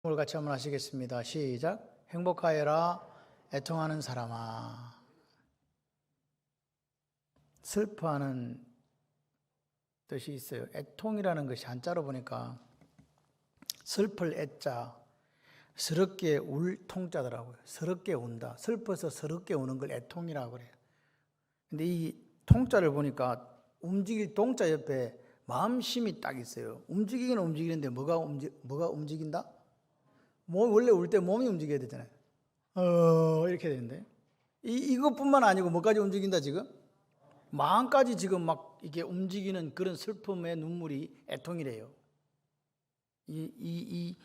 오늘 같이 한번 하시겠습니다. 시작. 행복하여라 애통하는 사람아. 슬퍼하는 뜻이 있어요. 애통이라는 것이 한자로 보니까 슬플 애자, 서럽게 울 통자더라고요. 서럽게 운다. 슬퍼서 서럽게 우는 걸 애통이라고 그래요. 근데 이 통자를 보니까 움직일 동자 옆에 마음심이 딱 있어요. 움직이긴 움직이는데 뭐가 움직인다? 원래 울 때 몸이 움직여야 되잖아요. 이렇게 되는데 이것뿐만 아니고 뭐까지 움직인다 지금? 마음까지 지금 막 이게 움직이는 그런 슬픔의 눈물이 애통이래요. 이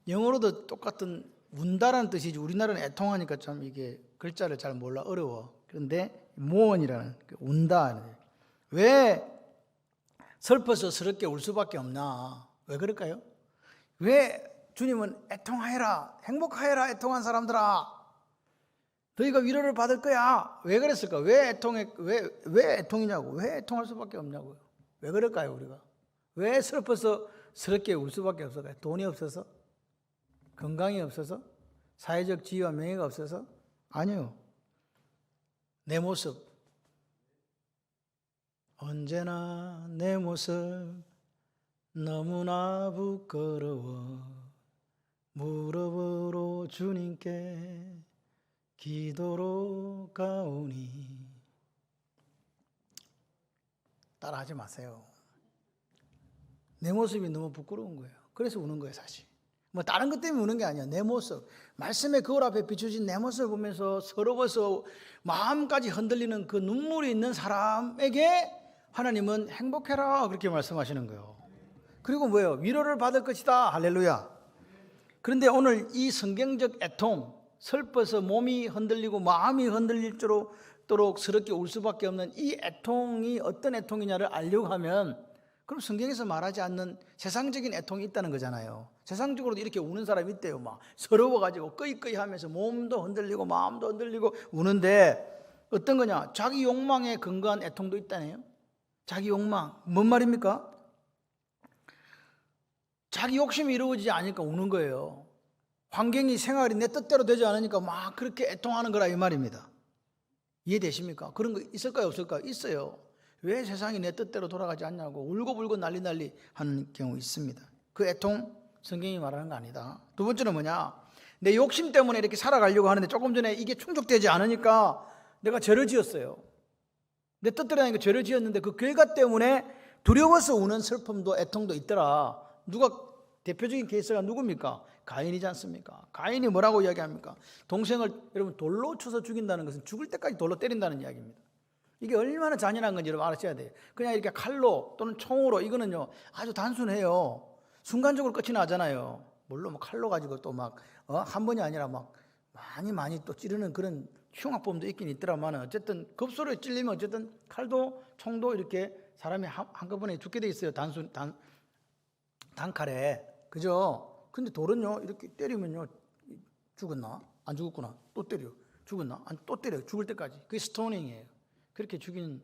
영어로도 똑같은 운다라는 뜻이지 우리나라는 애통하니까 참 이게 글자를 잘 몰라 어려워. 그런데 모언이라는 운다. 왜 슬퍼서 스럽게 울 수밖에 없나? 왜 그럴까요? 왜 주님은 애통하여라, 행복하여라, 애통한 사람들아, 너희가 위로를 받을 거야. 왜 그랬을까? 왜 애통이냐고? 왜 애통할 수밖에 없냐고요? 왜 그럴까요, 우리가? 왜 슬퍼서 스럽게 울 수밖에 없을까요? 돈이 없어서? 건강이 없어서? 사회적 지위와 명예가 없어서? 아니요. 내 모습. 언제나 내 모습 너무나 부끄러워 무릎으로 주님께 기도로 가오니. 따라하지 마세요. 내 모습이 너무 부끄러운 거예요. 그래서 우는 거예요, 사실. 뭐 다른 것 때문에 우는 게 아니야. 내 모습, 말씀의 거울 앞에 비추신 내 모습을 보면서 서러워서 마음까지 흔들리는 그 눈물이 있는 사람에게 하나님은 행복해라 그렇게 말씀하시는 거예요. 그리고 뭐예요? 위로를 받을 것이다. 할렐루야. 그런데 오늘 이 성경적 애통, 슬퍼서 몸이 흔들리고 마음이 흔들릴도록 스럽게 울 수밖에 없는 이 애통이 어떤 애통이냐를 알려고 하면 그럼 성경에서 말하지 않는 세상적인 애통이 있다는 거잖아요. 세상적으로도 이렇게 우는 사람이 있대요. 막 서러워가지고 끄이끄이 하면서 몸도 흔들리고 마음도 흔들리고 우는데 어떤 거냐? 자기 욕망에 근거한 애통도 있다네요. 자기 욕망. 뭔 말입니까? 자기 욕심이 이루어지지 않으니까 우는 거예요. 환경이 생활이 내 뜻대로 되지 않으니까 막 그렇게 애통하는 거라 이 말입니다. 이해되십니까? 그런 거 있을까요, 없을까요? 있어요. 왜 세상이 내 뜻대로 돌아가지 않냐고 울고불고 난리 하는 경우 있습니다. 그 애통 성경이 말하는 거 아니다. 두 번째는 뭐냐? 내 욕심 때문에 이렇게 살아가려고 하는데 조금 전에 이게 충족되지 않으니까 내가 죄를 지었어요. 내 뜻대로 하니까 죄를 지었는데 그 결과 때문에 두려워서 우는 슬픔도 애통도 있더라. 누가 대표적인 케이스가 누굽니까? 가인이지 않습니까? 가인이 뭐라고 이야기합니까? 동생을 여러분 돌로 쳐서 죽인다는 것은 죽을 때까지 돌로 때린다는 이야기입니다. 이게 얼마나 잔인한 건지 여러분 알아셔야 돼요. 그냥 이렇게 칼로 또는 총으로 이거는요 아주 단순해요. 순간적으로 끝이 나잖아요. 물론 뭐 칼로 가지고 또 막 한 번이 아니라 막 많이 또 찌르는 그런 흉악범도 있긴 있더라만 어쨌든 급소로 찔리면 어쨌든 칼도 총도 이렇게 사람이 한꺼번에 죽게 돼 있어요. 단칼에. 그죠? 근데 돌은요 이렇게 때리면요 죽었나? 안 죽었구나. 또 때려. 죽었나? 또 때려. 죽을 때까지. 그게 스토닝이에요. 그렇게 죽인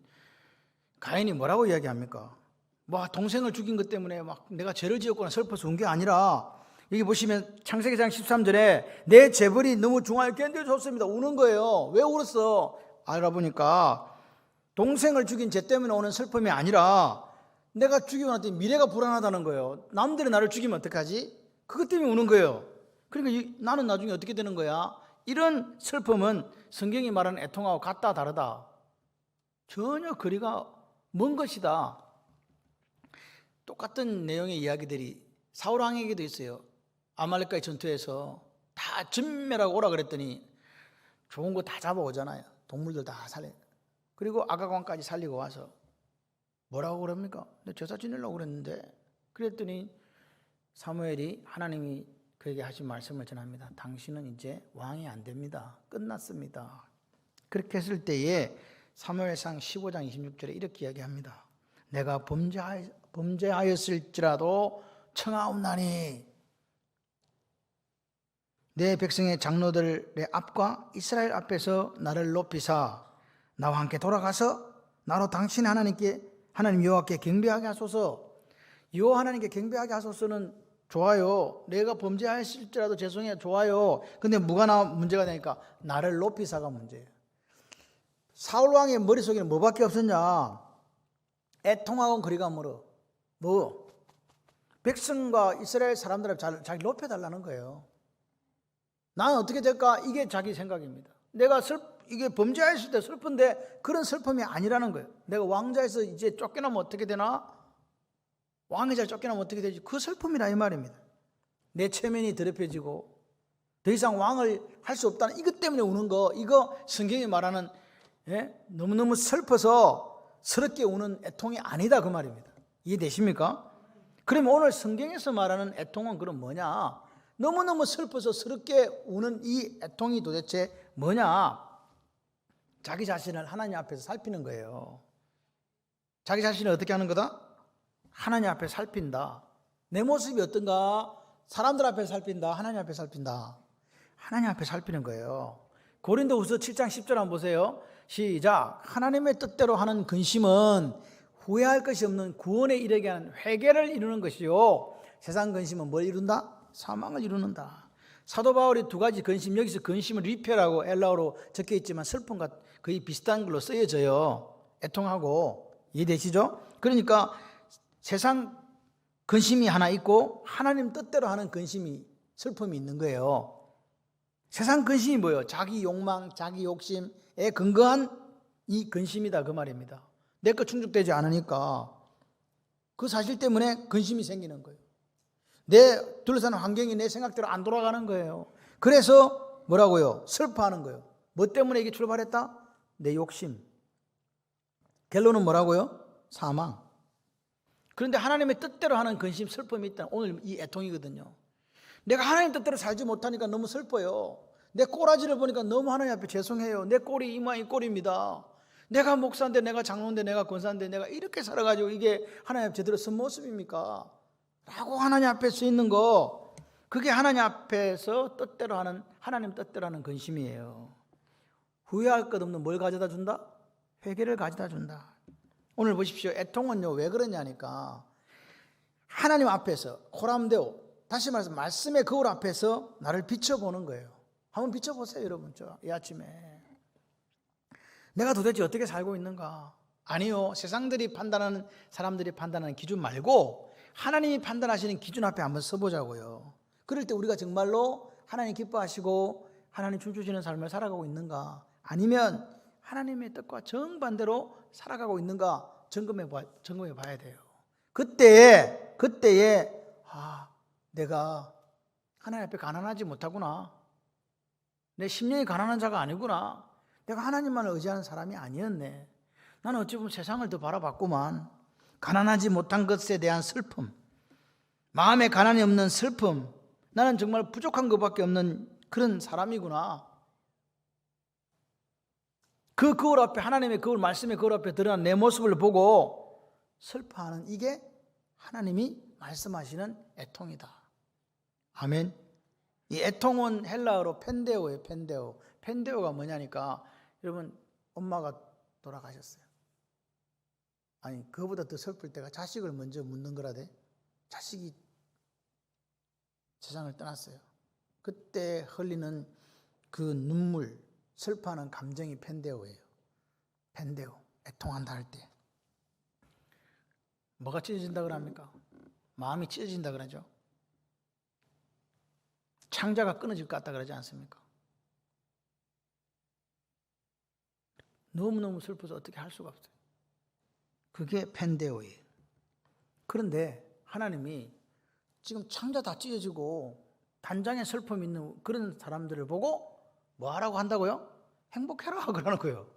가인이 뭐라고 이야기합니까? 뭐 동생을 죽인 것 때문에 막 내가 죄를 지었거나 슬퍼서 운 게 아니라 여기 보시면 창세기상 13절에 내 재벌이 너무 중하여 견뎌줬습니다. 우는 거예요. 왜 울었어? 알아보니까 동생을 죽인 죄 때문에 오는 슬픔이 아니라 내가 죽이고 났더니 미래가 불안하다는 거예요. 남들이 나를 죽이면 어떡하지? 그것 때문에 우는 거예요. 그러니까 나는 나중에 어떻게 되는 거야? 이런 슬픔은 성경이 말하는 애통하고 같다 다르다. 전혀 거리가 먼 것이다. 똑같은 내용의 이야기들이 사울왕에게도 있어요. 아말렉과의 전투에서 다 전멸하고 오라 그랬더니 좋은 거 다 잡아오잖아요. 동물들 다 살려. 그리고 아가광까지 살리고 와서 뭐라고 그럽니까? 내 제사 지내려고 그랬는데 그랬더니 사무엘이 하나님이 그에게 하신 말씀을 전합니다. 당신은 이제 왕이 안 됩니다. 끝났습니다. 그렇게 했을 때에 사무엘상 15장 26절에 이렇게 이야기합니다. 내가 범죄하였을지라도 청하옵나니 내 백성의 장로들의 앞과 이스라엘 앞에서 나를 높이사 나와 함께 돌아가서 나로 당신 하나님 여호와께 경배하게 하소서. 여호와 하나님께 경배하게 하소서는 좋아요. 내가 범죄했을지라도 죄송해요. 좋아요. 근데 뭐가 문제가 되니까 나를 높이사가 문제예요. 사울 왕의 머릿속에는 뭐밖에 없었냐? 애통하고는 거리가 멀어. 백성과 이스라엘 사람들을 자기 높여달라는 거예요. 나는 어떻게 될까? 이게 자기 생각입니다. 내가 이게 범죄했을 때 슬픈데 그런 슬픔이 아니라는 거예요. 내가 왕자에서 이제 쫓겨나면 어떻게 되나? 왕의 자리 쫓겨나면 어떻게 되지? 그 슬픔이라 이 말입니다. 내 체면이 더럽혀지고 더 이상 왕을 할 수 없다는 이것 때문에 우는 거, 이거 성경이 말하는 너무너무 슬퍼서 스럽게 우는 애통이 아니다 그 말입니다. 이해되십니까? 그러면 오늘 성경에서 말하는 애통은 그럼 뭐냐? 너무너무 슬퍼서 스럽게 우는 이 애통이 도대체 뭐냐? 자기 자신을 하나님 앞에서 살피는 거예요. 자기 자신을 어떻게 하는 거다? 하나님 앞에 살핀다. 내 모습이 어떤가? 사람들 앞에 살핀다. 하나님 앞에 살핀다. 하나님 앞에 살피는 거예요. 고린도후서 7장 10절 한번 보세요. 시작. 하나님의 뜻대로 하는 근심은 후회할 것이 없는 구원에 이르게 하는 회개를 이루는 것이요, 세상 근심은 뭘 이룬다? 사망을 이루는다. 사도 바울이 두 가지 근심, 여기서 근심은 리페라고 엘라어로 적혀 있지만 슬픔과 거의 비슷한 걸로 쓰여져요. 애통하고. 이해되시죠? 그러니까 세상 근심이 하나 있고 하나님 뜻대로 하는 근심이, 슬픔이 있는 거예요. 세상 근심이 뭐예요? 자기 욕망, 자기 욕심에 근거한 이 근심이다 그 말입니다. 내 것 충족되지 않으니까 그 사실 때문에 근심이 생기는 거예요. 내 둘러싸는 환경이 내 생각대로 안 돌아가는 거예요. 그래서 뭐라고요? 슬퍼하는 거예요. 뭐 때문에 이게 출발했다? 내 욕심. 결론은 뭐라고요? 사망. 그런데 하나님의 뜻대로 하는 근심, 슬픔이 있다. 오늘 이 애통이거든요. 내가 하나님 뜻대로 살지 못하니까 너무 슬퍼요. 내 꼬라지를 보니까 너무 하나님 앞에 죄송해요. 내 꼴이 이 모양이 꼴입니다. 내가 목사인데, 내가 장로인데, 내가 권사인데 내가 이렇게 살아가지고 이게 하나님 앞에 제대로 선 모습입니까? 라고 하나님 앞에 서 있는 거, 그게 하나님 앞에서 뜻대로 하는, 하나님 뜻대로 하는 근심이에요. 후회할 것 없는 뭘 가져다 준다? 회개를 가져다 준다. 오늘 보십시오. 애통은요 왜 그러냐니까, 하나님 앞에서 코람데오, 다시 말해서 말씀의 거울 앞에서 나를 비춰보는 거예요. 한번 비춰보세요 여러분. 이 아침에 내가 도대체 어떻게 살고 있는가? 아니요, 세상들이 판단하는, 사람들이 판단하는 기준 말고 하나님이 판단하시는 기준 앞에 한번 서보자고요. 그럴 때 우리가 정말로 하나님 기뻐하시고 하나님 춤추시는 삶을 살아가고 있는가, 아니면 하나님의 뜻과 정반대로 살아가고 있는가 점검해 봐야 돼요. 그때에 내가 하나님 앞에 가난하지 못하구나, 내 심령이 가난한 자가 아니구나, 내가 하나님만을 의지하는 사람이 아니었네, 나는 어찌 보면 세상을 더 바라봤구만, 가난하지 못한 것에 대한 슬픔, 마음에 가난이 없는 슬픔, 나는 정말 부족한 것밖에 없는 그런 사람이구나. 그 거울 앞에, 하나님의 거울, 말씀의 거울 앞에 드러난 내 모습을 보고 슬퍼하는, 이게 하나님이 말씀하시는 애통이다. 아멘. 이 애통은 헬라어로 펜데오예요. 펜데오가 뭐냐니까, 여러분 엄마가 돌아가셨어요. 아니 그거보다 더 슬플 때가 자식을 먼저 묻는 거라대. 자식이 세상을 떠났어요. 그때 흘리는 그 눈물, 슬퍼하는 감정이 펜데오예요. 펜데오, 애통한다 할 때 뭐가 찢어진다 그럽니까? 마음이 찢어진다 그러죠. 창자가 끊어질 것 같다 그러지 않습니까? 너무너무 슬퍼서 어떻게 할 수가 없어요. 그게 펜데오예요. 그런데 하나님이 지금 창자 다 찢어지고 단장에 슬픔 있는 그런 사람들을 보고 뭐 하라고 한다고요? 행복해라 그러는 거예요.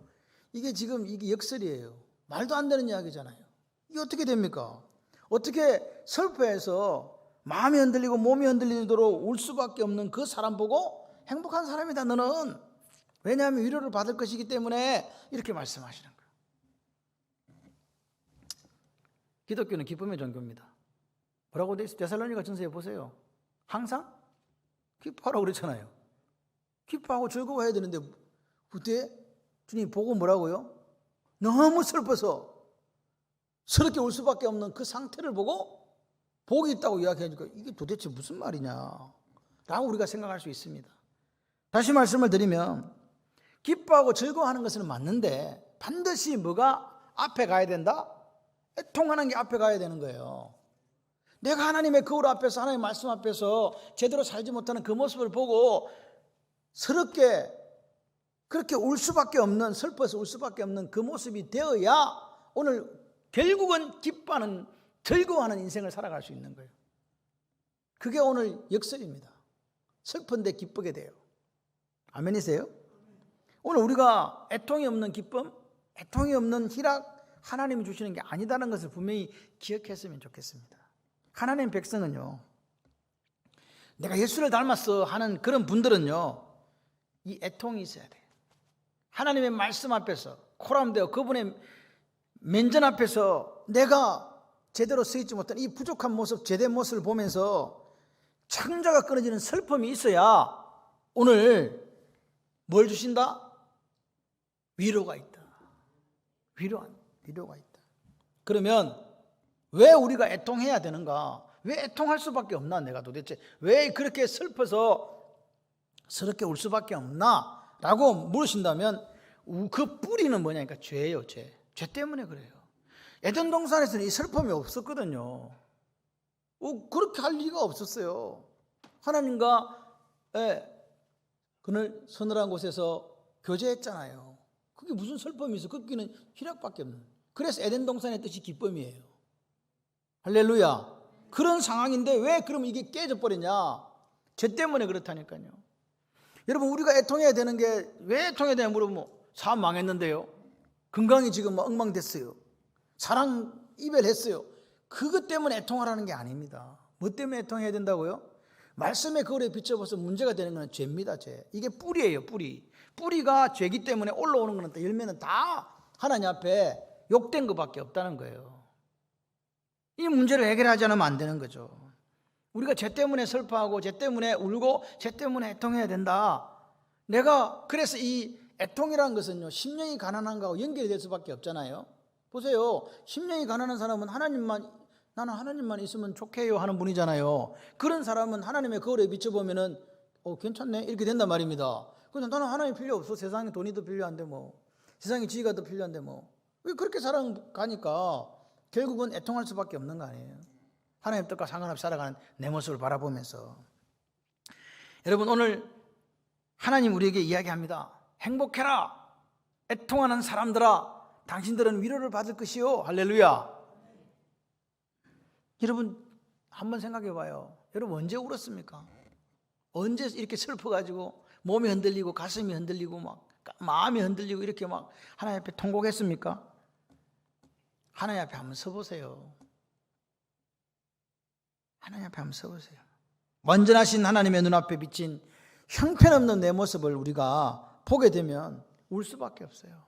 이게 지금 이게 역설이에요. 말도 안 되는 이야기잖아요. 이게 어떻게 됩니까? 어떻게 슬퍼해서 마음이 흔들리고 몸이 흔들리도록 울 수밖에 없는 그 사람 보고 행복한 사람이다 너는. 왜냐하면 위로를 받을 것이기 때문에 이렇게 말씀하시는 거예요. 기독교는 기쁨의 종교입니다. 뭐라고 돼 있어요? 데살로니가 전서에 보세요. 항상 기뻐하라고 그랬잖아요. 기뻐하고 즐거워해야 되는데 그때 주님이 보고 뭐라고요? 너무 슬퍼서 스럽게 울 수밖에 없는 그 상태를 보고 복이 있다고 이야기하니까 이게 도대체 무슨 말이냐 라고 우리가 생각할 수 있습니다. 다시 말씀을 드리면 기뻐하고 즐거워하는 것은 맞는데 반드시 뭐가 앞에 가야 된다? 애통하는 게 앞에 가야 되는 거예요. 내가 하나님의 거울 앞에서 하나님의 말씀 앞에서 제대로 살지 못하는 그 모습을 보고 서럽게 그렇게 울 수밖에 없는, 슬퍼서 울 수밖에 없는 그 모습이 되어야 오늘 결국은 기뻐하는, 즐거워하는 인생을 살아갈 수 있는 거예요. 그게 오늘 역설입니다. 슬픈데 기쁘게 돼요. 아멘이세요? 오늘 우리가 애통이 없는 기쁨, 애통이 없는 희락, 하나님이 주시는 게 아니다는 것을 분명히 기억했으면 좋겠습니다. 하나님 백성은요, 내가 예수를 닮았어 하는 그런 분들은요, 이 애통이 있어야 돼요. 하나님의 말씀 앞에서 코람되어 그분의 면전 앞에서 내가 제대로 서 있지 못한 이 부족한 모습, 제된 모습을 보면서 창자가 끊어지는 슬픔이 있어야 오늘 뭘 주신다? 위로가 있다. 위로가 있다. 그러면 왜 우리가 애통해야 되는가? 왜 애통할 수밖에 없나? 내가 도대체 왜 그렇게 슬퍼서 서럽게 울 수밖에 없나? 라고 물으신다면 그 뿌리는 뭐냐니까 죄예요. 죄 때문에 그래요. 에덴 동산에서는 이 슬픔이 없었거든요. 그렇게 할 리가 없었어요. 하나님과 그늘 서늘한 곳에서 교제했잖아요. 그게 무슨 슬픔이 있어? 거기는 희락밖에 없는. 그래서 에덴 동산의 뜻이 기쁨이에요. 할렐루야. 그런 상황인데 왜 그럼 이게 깨져버리냐? 죄 때문에 그렇다니까요. 여러분, 우리가 애통해야 되는 게 왜 애통해야 되냐 물어보면 사업 망했는데요, 건강이 지금 엉망됐어요, 사랑 이별했어요. 그것 때문에 애통하라는 게 아닙니다. 뭐 때문에 애통해야 된다고요? 말씀의 거울에 비춰봐서 문제가 되는 건 죄입니다. 죄. 이게 뿌리예요. 뿌리가 죄기 때문에 올라오는 거는 열매는 다 하나님 앞에 욕된 것밖에 없다는 거예요. 이 문제를 해결하지 않으면 안 되는 거죠. 우리가 죄 때문에 슬퍼하고 죄 때문에 울고 죄 때문에 애통해야 된다. 내가 그래서 이 애통이라는 것은요, 심령이 가난한 거하고 연결이 될 수밖에 없잖아요. 보세요. 심령이 가난한 사람은 나는 하나님만 있으면 좋게요 하는 분이잖아요. 그런 사람은 하나님의 거울에 비춰보면은 괜찮네 이렇게 된단 말입니다. 그래서 나는 하나님 필요 없어. 세상에 돈이 더 필요한데 뭐, 세상에 지위가 더 필요한데 뭐, 왜 그렇게 살아가니까 결국은 애통할 수밖에 없는 거 아니에요. 하나님 뜻과 상관없이 살아가는 내 모습을 바라보면서. 여러분, 오늘 하나님 우리에게 이야기합니다. 행복해라, 애통하는 사람들아, 당신들은 위로를 받을 것이요. 할렐루야. 여러분 한번 생각해 봐요. 여러분 언제 울었습니까? 언제 이렇게 슬퍼가지고 몸이 흔들리고 가슴이 흔들리고 막 마음이 흔들리고 이렇게 막 하나님 앞에 통곡했습니까? 하나님 앞에 한번 서보세요. 하나님 앞에 한번 서보세요. 완전하신 하나님의 눈앞에 비친 형편없는 내 모습을 우리가 보게 되면 울 수밖에 없어요.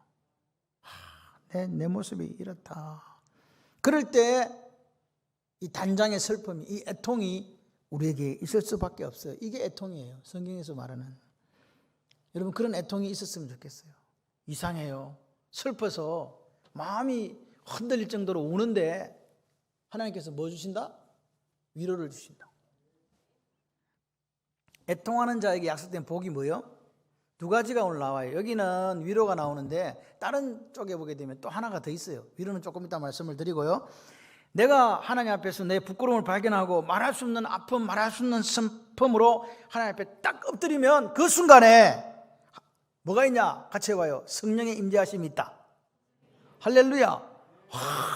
내 모습이 이렇다. 그럴 때 이 단장의 슬픔이, 이 애통이 우리에게 있을 수밖에 없어요. 이게 애통이에요. 성경에서 말하는. 여러분, 그런 애통이 있었으면 좋겠어요. 이상해요. 슬퍼서 마음이 흔들릴 정도로 우는데 하나님께서 뭐 주신다? 위로를 주신다. 애통하는 자에게 약속된 복이 뭐예요? 두 가지가 오늘 나와요. 여기는 위로가 나오는데 다른 쪽에 보게 되면 또 하나가 더 있어요. 위로는 조금 이따 말씀을 드리고요. 내가 하나님 앞에서 내 부끄러움을 발견하고 말할 수 없는 아픔, 말할 수 없는 슬픔으로 하나님 앞에 딱 엎드리면 그 순간에 뭐가 있냐? 같이 해봐요. 성령의 임재하심이 있다. 할렐루야.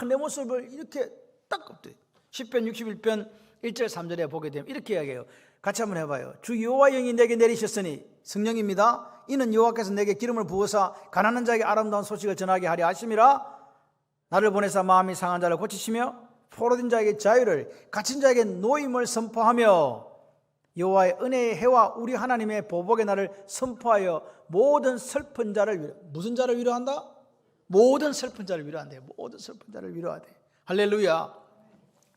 내 모습을 이렇게 딱 엎드려. 10편 61편 1절 3절에 보게 되면 이렇게 이야기해요. 같이 한번 해봐요. 주 여호와 영이 내게 내리셨으니, 성령입니다. 이는 여호와께서 내게 기름을 부어서 가난한 자에게 아름다운 소식을 전하게 하려 하심이라. 나를 보내사 마음이 상한 자를 고치시며 포로된 자에게 자유를, 갇힌 자에게 노임을 선포하며 여호와의 은혜의 해와 우리 하나님의 보복의 날을 선포하여 모든 슬픈 자를 무슨 자를 위로한다? 모든 슬픈 자를 위로한대. 모든 슬픈 자를 위로하대. 할렐루야.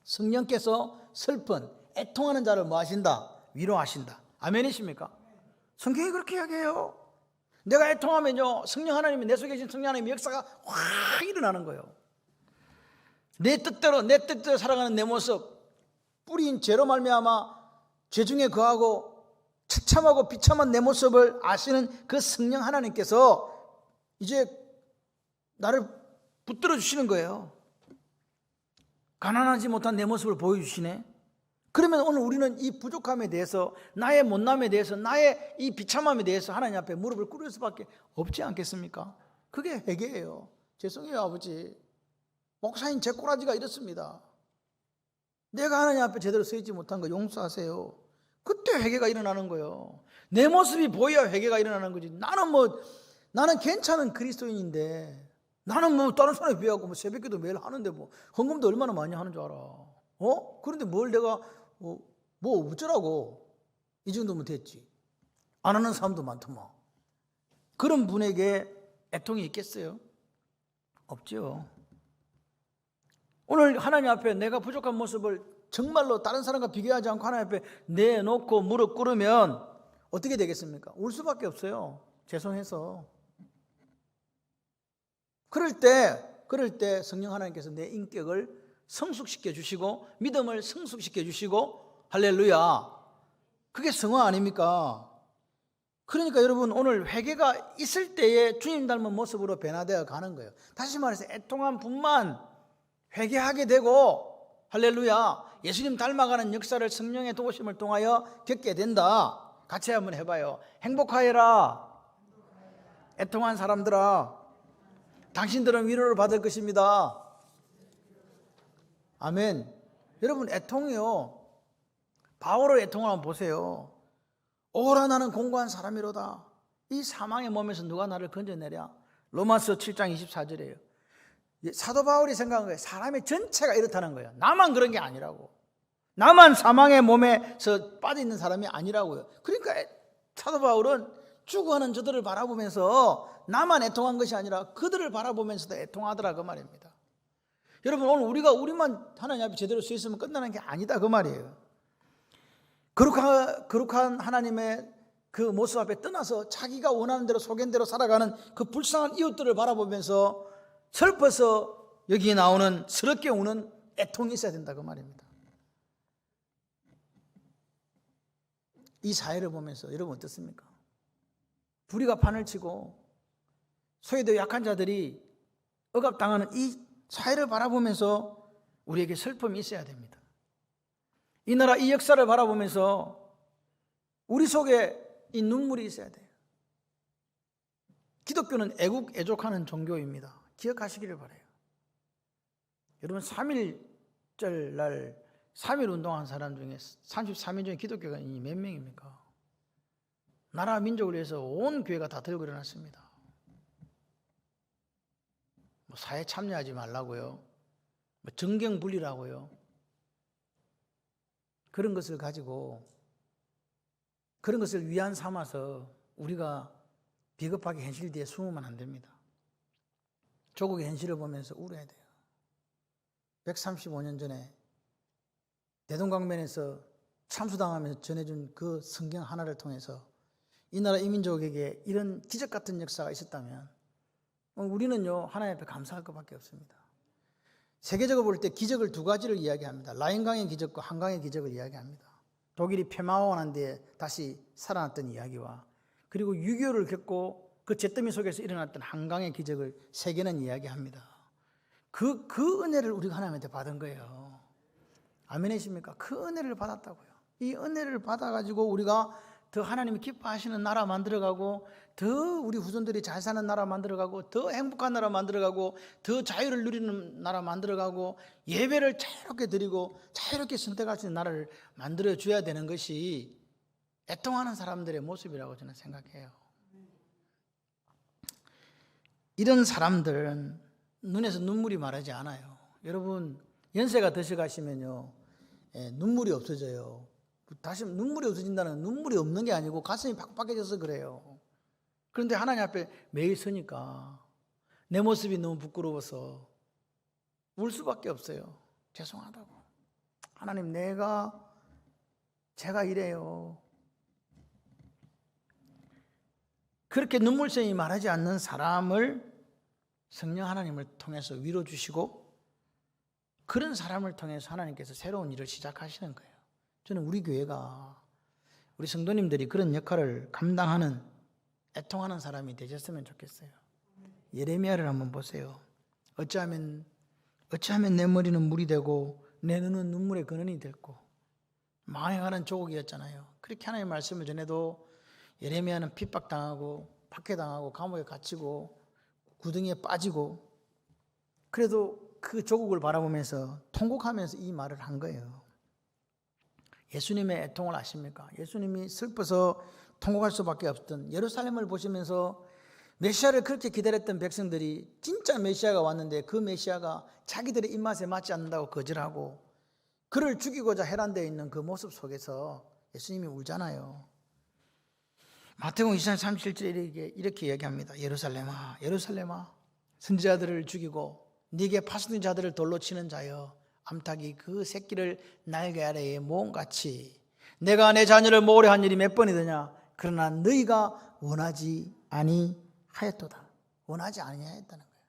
성령께서 슬픈 애통하는 자를 뭐 하신다? 위로하신다. 아멘이십니까? 성경이 그렇게 이야기해요. 내가 애통하면요, 성령 하나님이, 내 속에 계신 성령 하나님의 역사가 확 일어나는 거예요. 내 뜻대로 살아가는 내 모습, 뿌리인 죄로 말미암아 죄 중에 거하고 처참하고 비참한 내 모습을 아시는 그 성령 하나님께서 이제 나를 붙들어 주시는 거예요. 가난하지 못한 내 모습을 보여주시네. 그러면 오늘 우리는 이 부족함에 대해서, 나의 못남에 대해서, 나의 이 비참함에 대해서 하나님 앞에 무릎을 꿇을 수밖에 없지 않겠습니까? 그게 회개예요. 죄송해요, 아버지. 목사님 제 꼬라지가 이렇습니다. 내가 하나님 앞에 제대로 서 있지 못한 거 용서하세요. 그때 회개가 일어나는 거예요. 내 모습이 보여야 회개가 일어나는 거지. 나는 괜찮은 그리스도인인데, 나는 다른 사람에 비하고 새벽기도 매일 하는데 헌금도 얼마나 많이 하는 줄 알아. 그런데 뭘 내가 어쩌라고. 이 정도면 됐지. 안 하는 사람도 많더만. 그런 분에게 애통이 있겠어요? 없죠. 오늘 하나님 앞에 내가 부족한 모습을 정말로 다른 사람과 비교하지 않고 하나님 앞에 내놓고 무릎 꿇으면 어떻게 되겠습니까? 울 수밖에 없어요. 죄송해서. 그럴 때 성령 하나님께서 내 인격을 성숙시켜 주시고 믿음을 성숙시켜 주시고, 할렐루야, 그게 성화 아닙니까? 그러니까 여러분, 오늘 회개가 있을 때에 주님 닮은 모습으로 변화되어 가는 거예요. 다시 말해서 애통한 분만 회개하게 되고, 할렐루야, 예수님 닮아가는 역사를 성령의 도우심을 통하여 겪게 된다. 같이 한번 해봐요. 행복하여라 애통한 사람들아, 당신들은 위로를 받을 것입니다. 아멘. 여러분, 애통이요, 바울의 애통을 한번 보세요. 오라 나는 공고한 사람이로다. 이 사망의 몸에서 누가 나를 건져내랴. 로마서 7장 24절이에요 사도 바울이 생각한 거예요. 사람의 전체가 이렇다는 거예요. 나만 그런 게 아니라고. 나만 사망의 몸에서 빠져있는 사람이 아니라고요. 그러니까 사도 바울은 죽어가는 저들을 바라보면서 나만 애통한 것이 아니라 그들을 바라보면서도 애통하더라, 그 말입니다. 여러분, 오늘 우리만 하나님 앞에 제대로 서 있으면 끝나는 게 아니다, 그 말이에요. 거룩한 하나님의 그 모습 앞에 떠나서 자기가 원하는 대로 속인 대로 살아가는 그 불쌍한 이웃들을 바라보면서 슬퍼서 여기에 나오는 스럽게 우는 애통이 있어야 된다, 그 말입니다. 이 사회를 보면서 여러분 어떻습니까? 불의가 판을 치고 소외되어 약한 자들이 억압당하는 이 사회를 바라보면서 우리에게 슬픔이 있어야 됩니다. 이 나라 이 역사를 바라보면서 우리 속에 이 눈물이 있어야 돼요. 기독교는 애국애족하는 종교입니다. 기억하시기를 바라요. 여러분, 3.1절 날 3.1 운동한 사람 중에 33인 중에 기독교가 몇 명입니까? 나라 민족을 위해서 온 교회가 다 들고 일어났습니다. 사회 참여하지 말라고요, 정경분리라고요, 그런 것을 가지고 그런 것을 위안 삼아서 우리가 비겁하게 현실 뒤에 숨으면 안 됩니다. 조국의 현실을 보면서 울어야 돼요. 135년 전에 대동강변에서 참수당하면서 전해준 그 성경 하나를 통해서 이 나라 이민족에게 이런 기적 같은 역사가 있었다면 우리는요, 하나님 앞에 감사할 것밖에 없습니다. 세계적으로 볼 때 기적을 두 가지를 이야기합니다. 라인강의 기적과 한강의 기적을 이야기합니다. 독일이 폐마원한 뒤에 다시 살아났던 이야기와, 그리고 6.25를 겪고 그 잿더미 속에서 일어났던 한강의 기적을 세계는 이야기합니다. 그 은혜를 우리가 하나님한테 받은 거예요. 아멘이십니까? 그 은혜를 받았다고요. 이 은혜를 받아가지고 우리가 더 하나님이 기뻐하시는 나라 만들어가고, 더 우리 후손들이 잘 사는 나라 만들어가고, 더 행복한 나라 만들어가고, 더 자유를 누리는 나라 만들어가고, 예배를 자유롭게 드리고 자유롭게 선택할 수 있는 나라를 만들어줘야 되는 것이 애통하는 사람들의 모습이라고 저는 생각해요. 이런 사람들은 눈에서 눈물이 마르지 않아요. 여러분, 연세가 드셔가시면요, 눈물이 없어져요. 다시 눈물이 없어진다는, 눈물이 없는 게 아니고 가슴이 팍팍해져서 그래요. 그런데 하나님 앞에 매일 서니까 내 모습이 너무 부끄러워서 울 수밖에 없어요. 죄송하다고. 하나님, 제가 이래요. 그렇게 눈물샘이 마르지 않는 사람을 성령 하나님을 통해서 위로 주시고 그런 사람을 통해서 하나님께서 새로운 일을 시작하시는 거예요. 저는 우리 교회가, 우리 성도님들이 그런 역할을 감당하는, 애통하는 사람이 되셨으면 좋겠어요. 예레미야를 한번 보세요. 어찌하면 내 머리는 물이 되고 내 눈은 눈물의 근원이 됐고 망해가는 조국이었잖아요. 그렇게 하나님의 말씀을 전해도 예레미야는 핍박당하고 박해당하고 감옥에 갇히고 구덩이에 빠지고, 그래도 그 조국을 바라보면서 통곡하면서 이 말을 한 거예요. 예수님의 애통을 아십니까? 예수님이 슬퍼서 통곡할 수밖에 없던 예루살렘을 보시면서 메시아를 그렇게 기다렸던 백성들이 진짜 메시아가 왔는데 그 메시아가 자기들의 입맛에 맞지 않는다고 거절하고 그를 죽이고자 해란되어 있는 그 모습 속에서 예수님이 울잖아요. 마태복음 24장 37절에 이렇게 이야기합니다. 예루살렘아, 예루살렘아, 선지자들을 죽이고 네게 파수된 자들을 돌로 치는 자여, 암탉이 그 새끼를 날개 아래에 모음같이 내가 내 자녀를 모으려 한 일이 몇 번이더냐. 그러나 너희가 원하지 아니하였도다. 원하지 아니하였다는 거예요.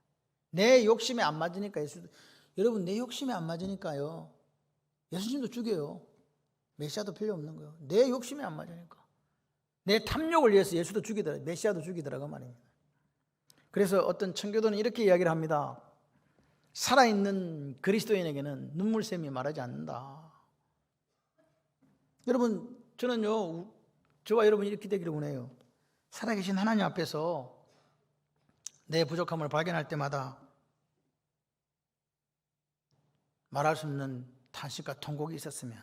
내 욕심에 안 맞으니까 여러분, 내 욕심에 안 맞으니까요, 예수님도 죽여요. 메시아도 필요 없는 거예요. 내 욕심에 안 맞으니까. 내 탐욕을 위해서 예수도 죽이더라, 메시아도 죽이더라고 말입니다. 그래서 어떤 청교도는 이렇게 이야기를 합니다. 살아있는 그리스도인에게는 눈물샘이 말하지 않는다. 여러분, 저는요, 저와 여러분이 이렇게 되기를 원해요. 살아계신 하나님 앞에서 내 부족함을 발견할 때마다 말할 수 없는 탄식과 통곡이 있었으면,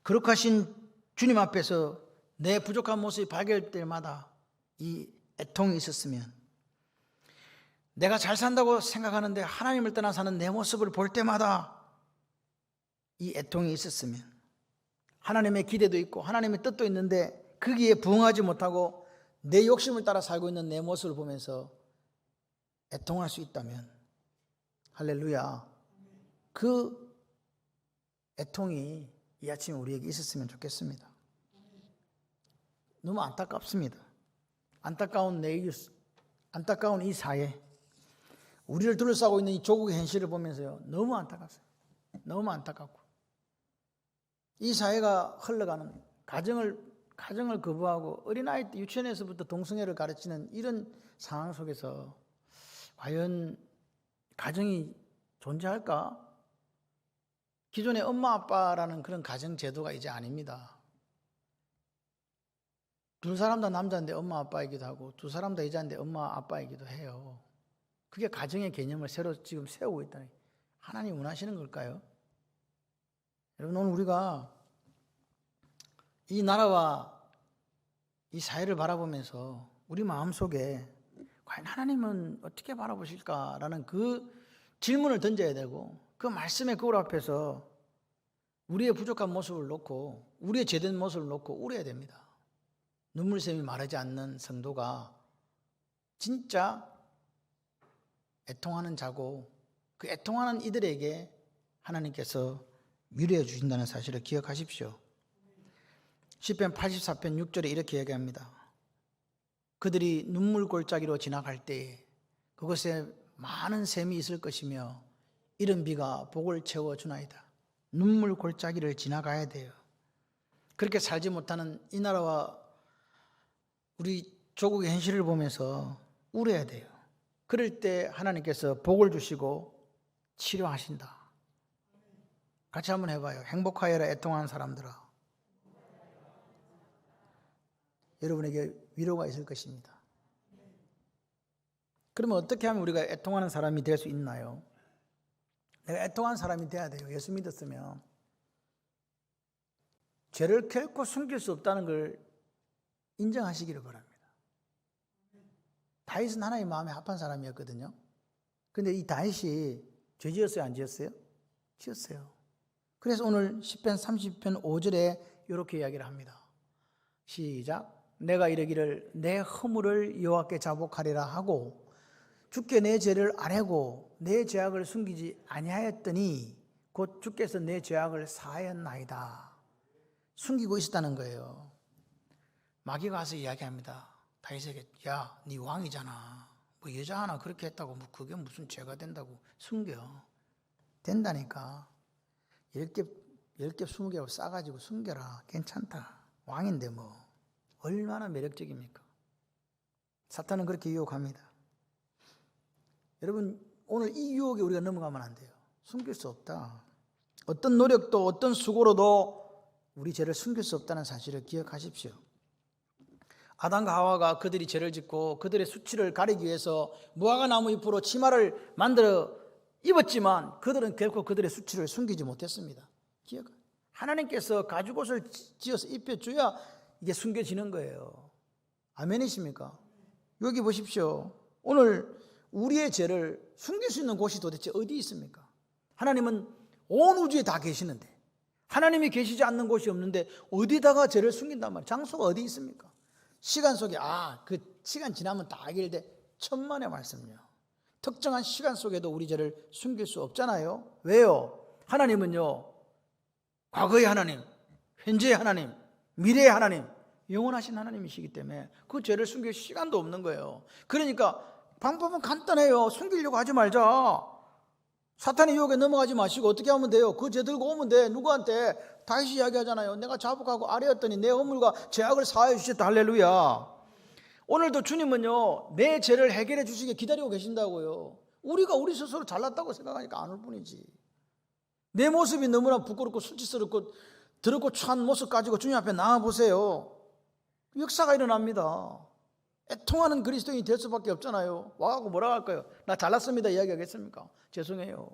거룩하신 주님 앞에서 내 부족한 모습이 발견될 때마다 이 애통이 있었으면, 내가 잘 산다고 생각하는데 하나님을 떠나 사는 내 모습을 볼 때마다 이 애통이 있었으면, 하나님의 기대도 있고 하나님의 뜻도 있는데 거기에 부응하지 못하고 내 욕심을 따라 살고 있는 내 모습을 보면서 애통할 수 있다면, 할렐루야, 그 애통이 이 아침에 우리에게 있었으면 좋겠습니다. 너무 안타깝습니다. 안타까운 이 사회, 우리를 둘러싸고 있는 이 조국의 현실을 보면서요, 너무 안타깝습니다. 너무 안타깝고, 이 사회가 흘러가는 가정을 거부하고 어린아이 때 유치원에서부터 동성애를 가르치는 이런 상황 속에서 과연 가정이 존재할까? 기존의 엄마 아빠라는 그런 가정 제도가 이제 아닙니다. 두 사람 다 남자인데 엄마 아빠이기도 하고 두 사람 다 여자인데 엄마 아빠이기도 해요. 그게 가정의 개념을 새로 지금 세우고 있다는, 하나님 원하시는 걸까요? 여러분, 오늘 우리가 이 나라와 이 사회를 바라보면서 우리 마음속에 과연 하나님은 어떻게 바라보실까라는 그 질문을 던져야 되고, 그 말씀의 거울 앞에서 우리의 부족한 모습을 놓고 우리의 죄된 모습을 놓고 울어야 됩니다. 눈물샘이 마르지 않는 성도가 진짜 애통하는 자고, 그 애통하는 이들에게 하나님께서 위로해 주신다는 사실을 기억하십시오. 시편 84편 6절에 이렇게 얘기합니다. 그들이 눈물 골짜기로 지나갈 때에 그곳에 많은 샘이 있을 것이며 이른 비가 복을 채워주나이다. 눈물 골짜기를 지나가야 돼요. 그렇게 살지 못하는 이 나라와 우리 조국의 현실을 보면서 울어야 돼요. 그럴 때 하나님께서 복을 주시고 치료하신다. 같이 한번 해봐요. 행복하여라 애통하는 사람들아. 여러분에게 위로가 있을 것입니다. 그러면 어떻게 하면 우리가 애통하는 사람이 될 수 있나요? 내가 애통하는 사람이 돼야 돼요. 예수 믿었으면 죄를 결코 숨길 수 없다는 걸 인정하시기를 바랍니다. 다윗은 하나님 마음에 합한 사람이었거든요. 그런데 이 다윗이 죄 지었어요, 안 지었어요? 지었어요. 그래서 오늘 시편 30편 5절에 이렇게 이야기를 합니다. 시작. 내가 이르기를 내 허물을 여호와께 자복하리라 하고 주께 내 죄를 아뢰고 내 죄악을 숨기지 아니하였더니 곧 주께서 내 죄악을 사하였나이다. 숨기고 있었다는 거예요. 마귀가 와서 이야기합니다. 다윗에게, 야, 네 왕이잖아. 뭐 여자 하나 그렇게 했다고 뭐 그게 무슨 죄가 된다고 숨겨. 된다니까. 10개 20개 싸가지고 숨겨라. 괜찮다. 왕인데 뭐. 얼마나 매력적입니까? 사탄은 그렇게 유혹합니다. 여러분, 오늘 이 유혹에 우리가 넘어가면 안 돼요. 숨길 수 없다. 어떤 노력도 어떤 수고로도 우리 죄를 숨길 수 없다는 사실을 기억하십시오. 아담과 하와가 그들이 죄를 짓고 그들의 수치를 가리기 위해서 무화과 나무 잎으로 치마를 만들어 입었지만 그들은 결코 그들의 수치를 숨기지 못했습니다. 하나님께서 가죽옷을 지어서 입혀줘야 이게 숨겨지는 거예요. 아멘이십니까? 여기 보십시오. 오늘 우리의 죄를 숨길 수 있는 곳이 도대체 어디 있습니까? 하나님은 온 우주에 다 계시는데, 하나님이 계시지 않는 곳이 없는데 어디다가 죄를 숨긴단 말이에요? 장소가 어디 있습니까? 시간 속에, 그 시간 지나면 다 해결돼. 천만의 말씀요. 특정한 시간 속에도 우리 죄를 숨길 수 없잖아요. 왜요? 하나님은요, 과거의 하나님, 현재의 하나님, 미래의 하나님, 영원하신 하나님이시기 때문에 그 죄를 숨길 시간도 없는 거예요. 그러니까 방법은 간단해요. 숨기려고 하지 말자. 사탄의 유혹에 넘어가지 마시고 어떻게 하면 돼요? 그 죄 들고 오면 돼. 누구한테? 다시 이야기하잖아요. 내가 자복하고 아뢰었더니 내 허물과 죄악을 사하여 주셨다. 할렐루야. 오늘도 주님은요, 내 죄를 해결해 주시게 기다리고 계신다고요. 우리가 우리 스스로 잘났다고 생각하니까 안 올 뿐이지. 내 모습이 너무나 부끄럽고 수치스럽고 더럽고 추한 모습 가지고 주님 앞에 나와보세요. 역사가 일어납니다. 애통하는 그리스도인이 될 수밖에 없잖아요. 와가고 뭐라고 할까요? 나 잘났습니다 이야기하겠습니까? 죄송해요.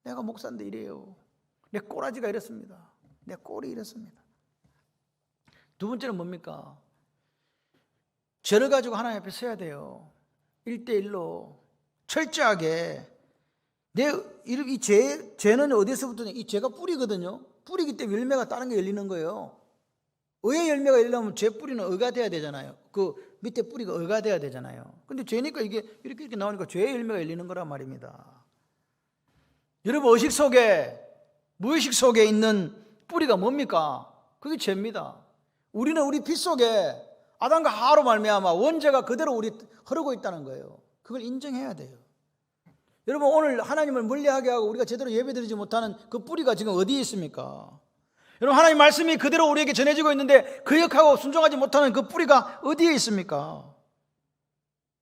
내가 목사인데 이래요. 내 꼬라지가 이렇습니다. 내 꼴이 이렇습니다. 두 번째는 뭡니까? 죄를 가지고 하나님 앞에 서야 돼요. 1대1로 철저하게. 이 죄는 어디서부터? 이 죄가 뿌리거든요. 뿌리기 때문에 열매가 다른 게 열리는 거예요. 의의 열매가 열리려면 죄 뿌리는 의가 돼야 되잖아요. 그 밑에 뿌리가 의가 돼야 되잖아요. 근데 죄니까 이게 이렇게 나오니까 죄의 열매가 열리는 거란 말입니다. 여러분, 의식 속에, 무의식 속에 있는 뿌리가 뭡니까? 그게 죄입니다. 우리는 우리 피 속에 아담과 하와로 말미암아 원죄가 그대로 우리 흐르고 있다는 거예요. 그걸 인정해야 돼요. 여러분, 오늘 하나님을 멀리하게 하고 우리가 제대로 예배드리지 못하는 그 뿌리가 지금 어디에 있습니까? 여러분, 하나님 말씀이 그대로 우리에게 전해지고 있는데 거역하고 순종하지 못하는 그 뿌리가 어디에 있습니까?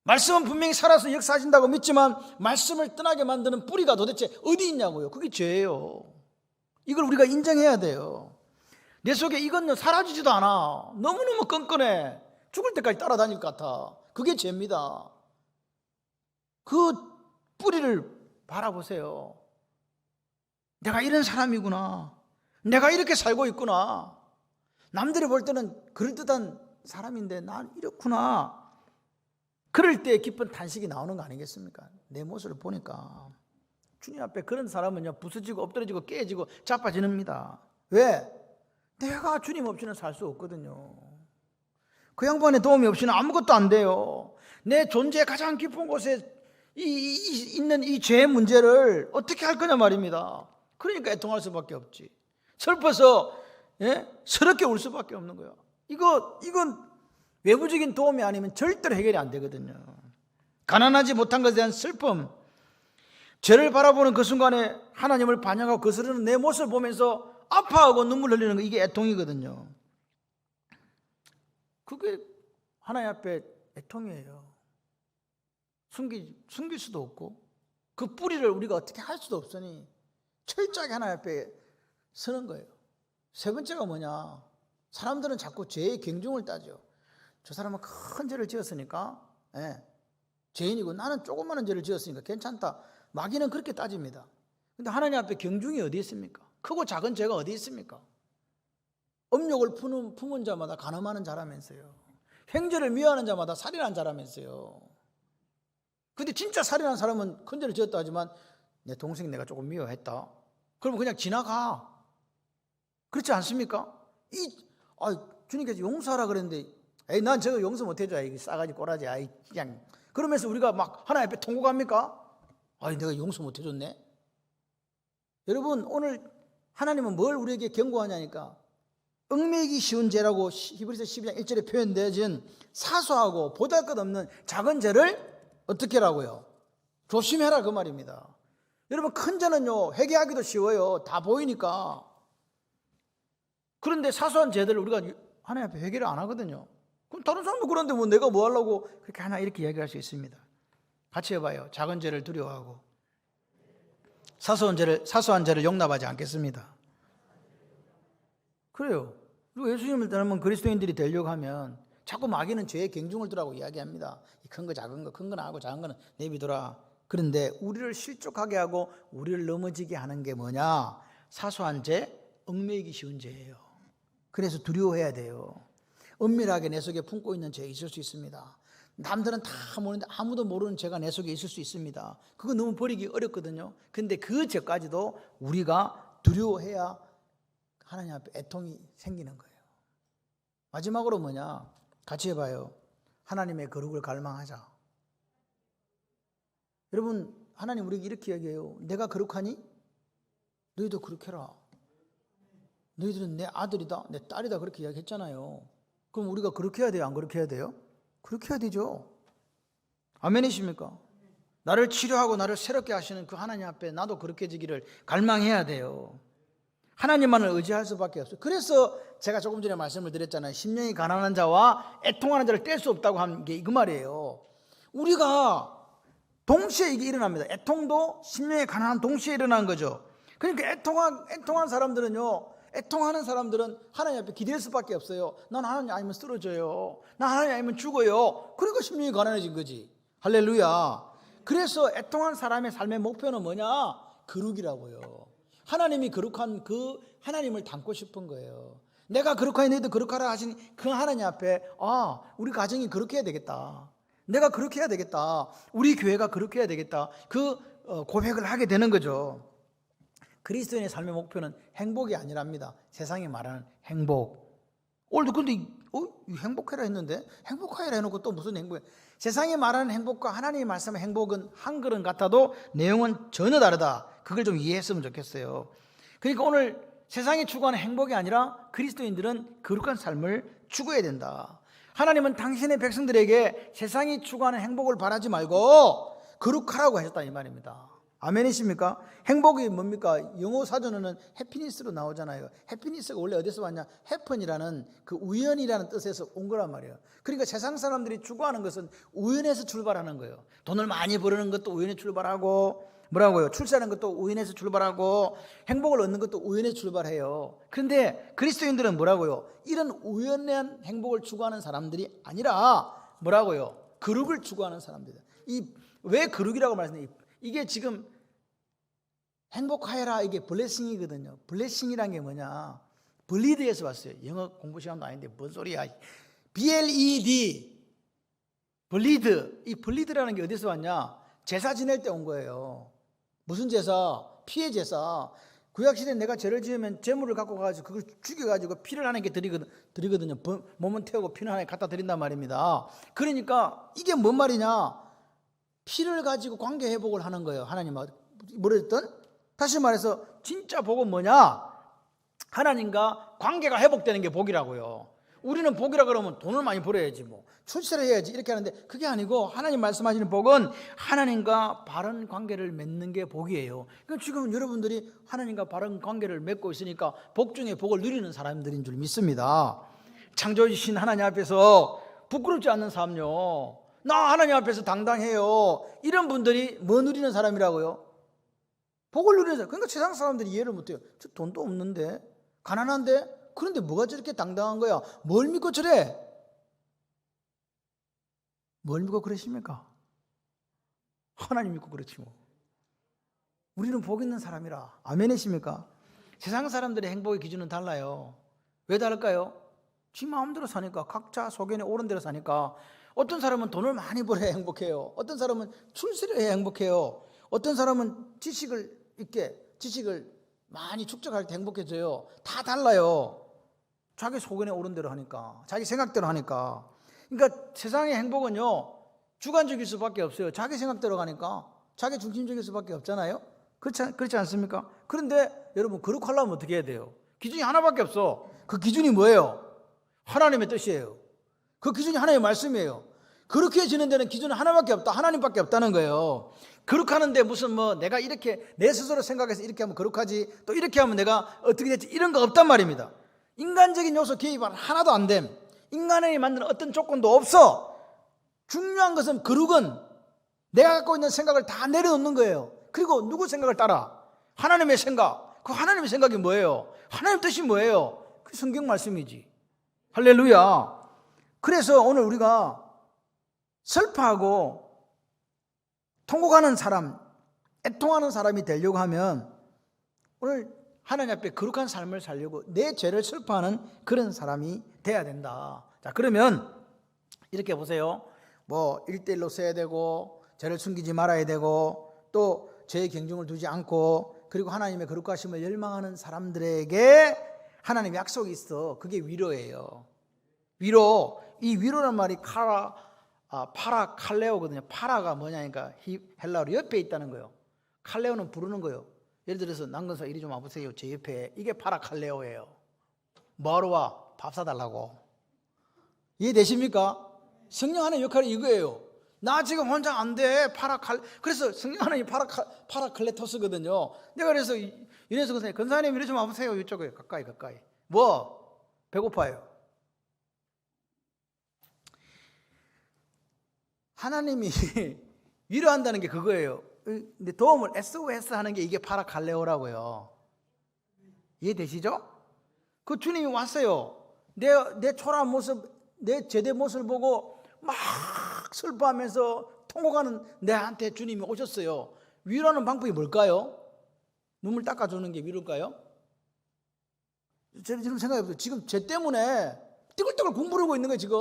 말씀은 분명히 살아서 역사하신다고 믿지만 말씀을 떠나게 만드는 뿌리가 도대체 어디 있냐고요. 그게 죄예요. 이걸 우리가 인정해야 돼요. 내 속에 이건 사라지지도 않아. 너무너무 끈끈해. 죽을 때까지 따라다닐 것 같아. 그게 죄입니다. 그 뿌리를 바라보세요. 내가 이런 사람이구나. 내가 이렇게 살고 있구나. 남들이 볼 때는 그럴듯한 사람인데 난 이렇구나. 그럴 때 깊은 탄식이 나오는 거 아니겠습니까? 내 모습을 보니까. 주님 앞에 그런 사람은요, 부서지고 엎드러지고 깨지고 자빠지는니다. 왜? 내가 주님 없이는 살 수 없거든요. 그 양반의 도움이 없이는 아무것도 안 돼요. 내 존재의 가장 깊은 곳에 있는 이 죄의 문제를 어떻게 할 거냐 말입니다. 그러니까 애통할 수밖에 없지. 슬퍼서 서럽게 울 수밖에 없는 거예요. 이건 외부적인 도움이 아니면 절대로 해결이 안 되거든요. 가난하지 못한 것에 대한 슬픔, 죄를 바라보는 그 순간에 하나님을 반역하고 거스르는 내 모습을 보면서 아파하고 눈물 흘리는 거, 이게 애통이거든요. 그게 하나님 앞에 애통이에요. 숨길 수도 없고 그 뿌리를 우리가 어떻게 할 수도 없으니 철저하게 하나님 앞에 서는 거예요. 세 번째가 뭐냐? 사람들은 자꾸 죄의 경중을 따져. 저 사람은 큰 죄를 지었으니까 죄인이고 나는 조그마한 죄를 지었으니까 괜찮다. 마귀는 그렇게 따집니다. 근데 하나님 앞에 경중이 어디 있습니까? 크고 작은 죄가 어디 있습니까? 업욕을 품은 자마다 간음하는 자라면서요. 형제를 미워하는 자마다 살인한 자라면서요. 근데 진짜 살인한 사람은 큰 죄를 지었다 하지만 내 동생 내가 조금 미워했다. 그러면 그냥 지나가. 그렇지 않습니까? 주님께서 용서하라 그랬는데 난 저거 용서 못해줘. 이 싸가지 꼬라지. 그냥 그러면서 우리가 막 하나님 앞에 통곡합니까? 내가 용서 못해줬네. 여러분, 오늘 하나님은 뭘 우리에게 경고하냐니까 얽매이기 쉬운 죄라고 히브리서 12장 1절에 표현되어진 사소하고 보잘것없는 작은 죄를 어떻게 하라고요? 조심해라 그 말입니다. 여러분 큰 죄는요 회개하기도 쉬워요. 다 보이니까. 그런데 사소한 죄들을 우리가 하나님 앞에 회개를 안 하거든요. 그럼 다른 사람도 그런데 뭐 내가 뭐 하려고 그렇게 하나 이렇게 이야기할 수 있습니다. 같이 해봐요. 작은 죄를 두려워하고 사소한 죄를 용납하지 않겠습니다. 그래요. 그리고 예수님을 닮은 그리스도인들이 되려고 하면 자꾸 마귀는 죄의 경중을 두라고 이야기합니다. 큰 거 작은 거, 큰 건 하고 작은 거는 내비둬라. 그런데 우리를 실족하게 하고 우리를 넘어지게 하는 게 뭐냐? 사소한 죄, 얽매이기 쉬운 죄예요. 그래서 두려워해야 돼요. 은밀하게 내 속에 품고 있는 죄 있을 수 있습니다. 남들은 다 모르는데 아무도 모르는 죄가 내 속에 있을 수 있습니다. 그거 너무 버리기 어렵거든요. 근데 그 죄까지도 우리가 두려워해야 하나님 앞에 애통이 생기는 거예요. 마지막으로 뭐냐? 같이 해봐요. 하나님의 거룩을 갈망하자. 여러분 하나님 우리에게 이렇게 얘기해요. 내가 거룩하니? 너희도 거룩해라. 너희들은 내 아들이다 내 딸이다 그렇게 이야기했잖아요. 그럼 우리가 그렇게 해야 돼요? 안 그렇게 해야 돼요? 그렇게 해야 되죠. 아멘이십니까? 나를 치료하고 나를 새롭게 하시는 그 하나님 앞에 나도 그렇게 되기를 갈망해야 돼요. 하나님만을 의지할 수밖에 없어요. 그래서 제가 조금 전에 말씀을 드렸잖아요. 심령이 가난한 자와 애통하는 자를 뗄 수 없다고 한 게 그 말이에요. 우리가 동시에 이게 일어납니다. 애통도 심령이 가난한 동시에 일어난 거죠. 그러니까 애통한 사람들은요, 애통하는 사람들은 하나님 앞에 기댈 수밖에 없어요. 난 하나님 아니면 쓰러져요. 난 하나님 아니면 죽어요. 그러니까 심령이 가난해진 거지. 할렐루야. 그래서 애통한 사람의 삶의 목표는 뭐냐? 거룩이라고요. 하나님이 거룩한 그 하나님을 닮고 싶은 거예요. 내가 거룩하니 너희도 거룩하라 하신 그 하나님 앞에 우리 가정이 그렇게 해야 되겠다. 내가 그렇게 해야 되겠다. 우리 교회가 그렇게 해야 되겠다. 그 고백을 하게 되는 거죠. 그리스도인의 삶의 목표는 행복이 아니랍니다. 세상이 말하는 행복. 오늘도 근데 행복해라 했는데 행복하여라 해놓고 또 무슨 행복이야. 세상이 말하는 행복과 하나님이 말씀하는 행복은 한 그릇 같아도 내용은 전혀 다르다. 그걸 좀 이해했으면 좋겠어요. 그러니까 오늘 세상이 추구하는 행복이 아니라 그리스도인들은 거룩한 삶을 추구해야 된다. 하나님은 당신의 백성들에게 세상이 추구하는 행복을 바라지 말고 거룩하라고 하셨다 이 말입니다. 아멘이십니까? 행복이 뭡니까? 영어 사전에는 해피니스로 나오잖아요. 해피니스가 원래 어디서 왔냐? 해픈이라는 그 우연이라는 뜻에서 온 거란 말이에요. 그러니까 세상 사람들이 추구하는 것은 우연에서 출발하는 거예요. 돈을 많이 버는 것도 우연에 출발하고 뭐라고요? 출세하는 것도 우연에서 출발하고 행복을 얻는 것도 우연에서 출발해요. 그런데 그리스도인들은 뭐라고요? 이런 우연한 행복을 추구하는 사람들이 아니라 뭐라고요? 거룩을 추구하는 사람들이다. 왜 거룩이라고 말씀드려요? 이게 지금 행복하여라 이게 블레싱이거든요. 블레싱이란 게 뭐냐? 블리드에서 왔어요. 영어 공부 시간도 아닌데 뭔 소리야? BLED 블리드. 이 블리드라는 게 어디서 왔냐? 제사 지낼 때 온 거예요. 무슨 제사? 피해 제사. 구약시대에 내가 죄를 지으면 제물을 갖고 가가지고 그걸 죽여가지고 피를 하나님께 드리거든요. 몸은 태우고 피는 하나님께 갖다 드린단 말입니다. 그러니까 이게 뭔 말이냐? 피를 가지고 관계 회복을 하는 거예요. 하나님하고 뭐랬던? 다시 말해서 진짜 복은 뭐냐? 하나님과 관계가 회복되는 게 복이라고요. 우리는 복이라 그러면 돈을 많이 벌어야지 뭐 출세를 해야지 이렇게 하는데 그게 아니고 하나님 말씀하시는 복은 하나님과 바른 관계를 맺는 게 복이에요. 그러니까 지금 여러분들이 하나님과 바른 관계를 맺고 있으니까 복 중에 복을 누리는 사람들인 줄 믿습니다. 창조주신 하나님 앞에서 부끄럽지 않는 삶요. 나 하나님 앞에서 당당해요. 이런 분들이 뭐 누리는 사람이라고요? 복을 누리는 사람. 그러니까 세상 사람들이 이해를 못해요. 저 돈도 없는데 가난한데 그런데 뭐가 저렇게 당당한 거야? 뭘 믿고 저래? 뭘 믿고 그러십니까? 하나님 믿고 그렇지 뭐. 우리는 복 있는 사람이라. 아멘이십니까? 세상 사람들의 행복의 기준은 달라요. 왜 다를까요? 지 마음대로 사니까. 각자 소견에 옳은 대로 사니까. 어떤 사람은 돈을 많이 벌어야 행복해요. 어떤 사람은 출세를 해야 행복해요. 어떤 사람은 지식을 많이 축적할 때 행복해져요. 다 달라요. 자기 소견에 옳은 대로 하니까, 자기 생각대로 하니까. 그러니까 세상의 행복은요 주관적일 수밖에 없어요. 자기 생각대로 가니까 자기 중심적일 수밖에 없잖아요. 그렇지 않습니까? 그런데 여러분 거룩하려면 어떻게 해야 돼요? 기준이 하나밖에 없어. 그 기준이 뭐예요? 하나님의 뜻이에요. 그 기준이 하나님의 말씀이에요. 그렇게 지는 데는 기준이 하나밖에 없다. 하나님밖에 없다는 거예요. 거룩하는데 무슨 뭐 내가 이렇게 내 스스로 생각해서 이렇게 하면 거룩하지, 또 이렇게 하면 내가 어떻게 됐지, 이런 거 없단 말입니다. 인간적인 요소 개입은 하나도 안 됨. 인간이 만드는 어떤 조건도 없어. 중요한 것은 거룩은 내가 갖고 있는 생각을 다 내려놓는 거예요. 그리고 누구 생각을 따라? 하나님의 생각. 그 하나님의 생각이 뭐예요? 하나님 뜻이 뭐예요? 그 성경 말씀이지. 할렐루야. 그래서 오늘 우리가 슬퍼하고 통곡하는 사람, 애통하는 사람이 되려고 하면 오늘 하나님 앞에 거룩한 삶을 살려고 내 죄를 슬퍼하는 그런 사람이 돼야 된다. 자, 그러면 이렇게 보세요. 뭐 1대1로 써야 되고, 죄를 숨기지 말아야 되고, 또 죄의 경중을 두지 않고, 그리고 하나님의 거룩하심을 열망하는 사람들에게 하나님의 약속이 있어. 그게 위로예요. 위로. 이 위로란 말이 파라칼레오거든요. 파라가 뭐냐니까 헬라어로 옆에 있다는 거예요. 칼레오는 부르는 거예요. 예를 들어서 남근사 이리 좀 와보세요. 제 옆에. 이게 파라칼레오예요. 뭐하러 와? 밥 사달라고. 이해되십니까? 성령 하나님의 역할이 이거예요. 나 지금 혼자 안 돼. 그래서 성령 하나님이 파라클레토스거든요. 내가 그래서 이래서 근사님 이리 좀 와보세요. 이쪽에 가까이. 뭐? 배고파요. 하나님이 위로한다는 게 그거예요. 근데 도움을 SOS 하는 게 이게 파라칼레오라고요. 이해되시죠? 그 주님이 왔어요. 내 초라한 모습, 내 제대 모습을 보고 막 슬퍼하면서 통곡하는 내한테 주님이 오셨어요. 위로하는 방법이 뭘까요? 눈물 닦아주는 게 위로일까요? 저는 지금 생각해보세요. 지금 죄 때문에 뜨글뜨글 공부르고 있는 거예요. 지금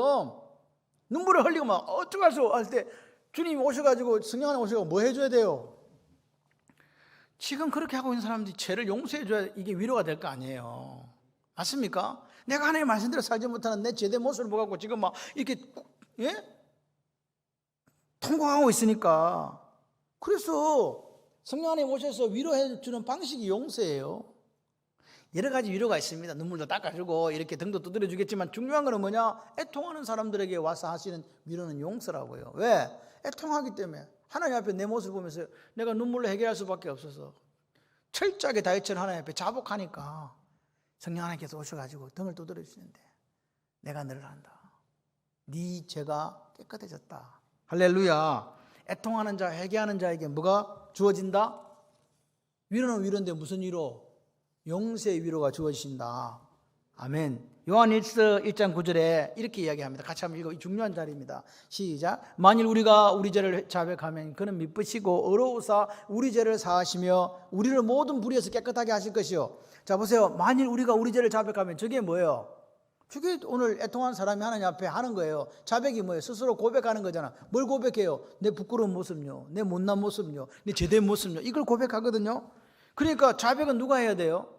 눈물을 흘리고 막 어떡할 수 할 때 주님이 오셔가지고 성령 안에 오셔가지고 뭐 해줘야 돼요? 지금 그렇게 하고 있는 사람들이 죄를 용서해줘야 이게 위로가 될 거 아니에요. 맞습니까? 내가 하나님의 말씀대로 살지 못하는 내 죄된 모습을 보고 지금 막 이렇게 통곡하고 있으니까. 그래서 성령 안에 오셔서 위로해 주는 방식이 용서예요. 여러 가지 위로가 있습니다. 눈물도 닦아주고 이렇게 등도 두드려 주겠지만 중요한 거는 뭐냐? 애통하는 사람들에게 와서 하시는 위로는 용서라고요. 왜? 애통하기 때문에. 하나님 앞에 내 모습을 보면서 내가 눈물로 해결할 수밖에 없어서 철저하게 다윗처럼 하나님 앞에 자복하니까 성령 하나님께서 오셔가지고 등을 두드려 주시는데 내가 너를 안다. 네 죄가 깨끗해졌다. 할렐루야. 애통하는 자, 회개하는 자에게 뭐가 주어진다? 위로는 위로인데 무슨 위로? 용서의 위로가 주어진다. 아멘. 요한일서 1장 9절에 이렇게 이야기합니다. 같이 한번 읽어. 중요한 자리입니다. 시작. 만일 우리가 우리 죄를 자백하면 그는 미쁘시고 의로우사 우리 죄를 사하시며 우리를 모든 불의에서 깨끗하게 하실 것이요. 자 보세요. 만일 우리가 우리 죄를 자백하면 저게 뭐예요? 저게 오늘 애통한 사람이 하나님 앞에 하는 거예요. 자백이 뭐예요? 스스로 고백하는 거잖아. 뭘 고백해요? 내 부끄러운 모습요, 내 못난 모습요, 내 제대한 모습요. 이걸 고백하거든요. 그러니까 자백은 누가 해야 돼요?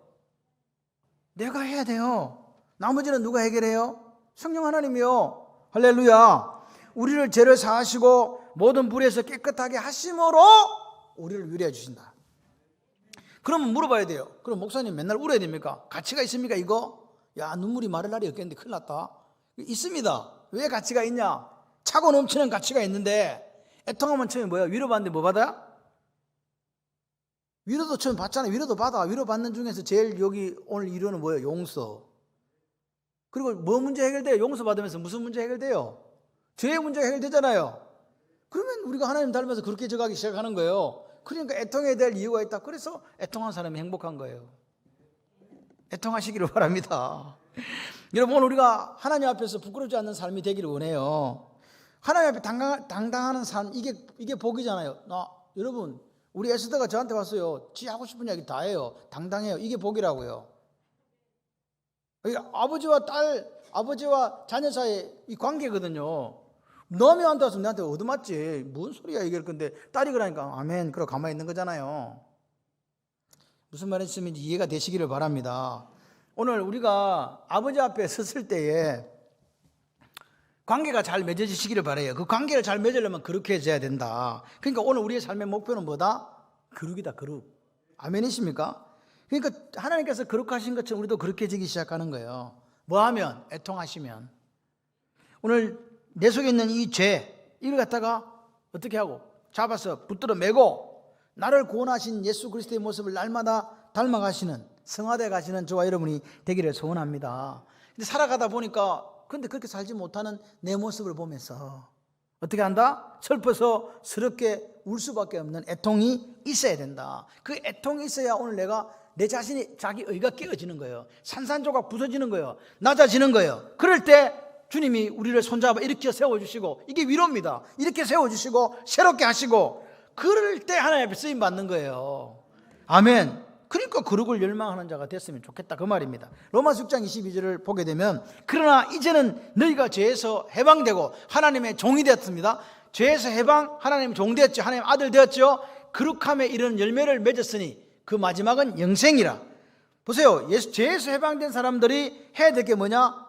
내가 해야 돼요. 나머지는 누가 해결해요? 성령 하나님이요. 할렐루야. 우리를 죄를 사하시고 모든 불의에서 깨끗하게 하심으로 우리를 위로해 주신다. 그러면 물어봐야 돼요. 그럼 목사님 맨날 울어야 됩니까? 가치가 있습니까 이거? 야, 눈물이 마를 날이 없겠는데 큰일 났다. 있습니다. 왜 가치가 있냐? 차고 넘치는 가치가 있는데 애통하면 처음에 뭐야? 위로받는데 뭐 받아요? 위로도 처음 받잖아요. 위로도 받아. 위로받는 중에서 제일 여기 오늘 위로는 뭐예요? 용서. 그리고 뭐 문제 해결돼요? 용서 받으면서 무슨 문제 해결돼요? 죄의 문제가 해결되잖아요. 그러면 우리가 하나님 닮아서 그렇게 져가기 시작하는 거예요. 그러니까 애통해야 될 이유가 있다. 그래서 애통한 사람이 행복한 거예요. 애통하시기를 바랍니다. 여러분 오늘 우리가 하나님 앞에서 부끄럽지 않는 삶이 되기를 원해요. 하나님 앞에 당당하는 삶, 이게 복이잖아요. 여러분 우리 에스더가 저한테 왔어요. 지 하고 싶은 이야기 다 해요. 당당해요. 이게 복이라고요. 아버지와 딸, 아버지와 자녀 사이의 이 관계거든요. 너한테 와서 내한테 얻어맞지. 뭔 소리야 이게. 근데 딸이 그러니까 아멘 그러고 가만히 있는 거잖아요. 무슨 말인지 이해가 되시기를 바랍니다. 오늘 우리가 아버지 앞에 섰을 때에 관계가 잘 맺어지시기를 바라요. 그 관계를 잘 맺으려면 거룩해져야 된다. 그러니까 오늘 우리의 삶의 목표는 뭐다? 거룩이다. 거룩. 아멘이십니까? 그러니까 하나님께서 거룩하신 것처럼 우리도 거룩해지기 시작하는 거예요. 뭐 하면? 애통하시면. 오늘 내 속에 있는 이 죄, 이걸 갖다가 어떻게 하고? 잡아서 붙들어 매고 나를 구원하신 예수 그리스도의 모습을 날마다 닮아가시는, 성화돼 가시는 저와 여러분이 되기를 소원합니다. 근데 살아가다 보니까 근데 그렇게 살지 못하는 내 모습을 보면서 어떻게 한다? 슬퍼서 스럽게 울 수밖에 없는 애통이 있어야 된다. 그 애통이 있어야 오늘 내가 내 자신이 자기 의가 깨어지는 거예요. 산산조각 부서지는 거예요. 낮아지는 거예요. 그럴 때 주님이 우리를 손잡아 일으켜 세워주시고, 이게 위로입니다. 이렇게 세워주시고 새롭게 하시고, 그럴 때 하나님 앞에 쓰임 받는 거예요. 아멘. 그러니까 거룩을 열망하는 자가 됐으면 좋겠다, 그 말입니다. 로마서 6장 22절을 보게 되면, 그러나 이제는 너희가 죄에서 해방되고 하나님의 종이 되었습니다. 죄에서 해방, 하나님의 종 되었죠. 하나님 아들 되었죠. 거룩함에 이르는 열매를 맺었으니 그 마지막은 영생이라. 보세요, 죄에서 해방된 사람들이 해야 될 게 뭐냐?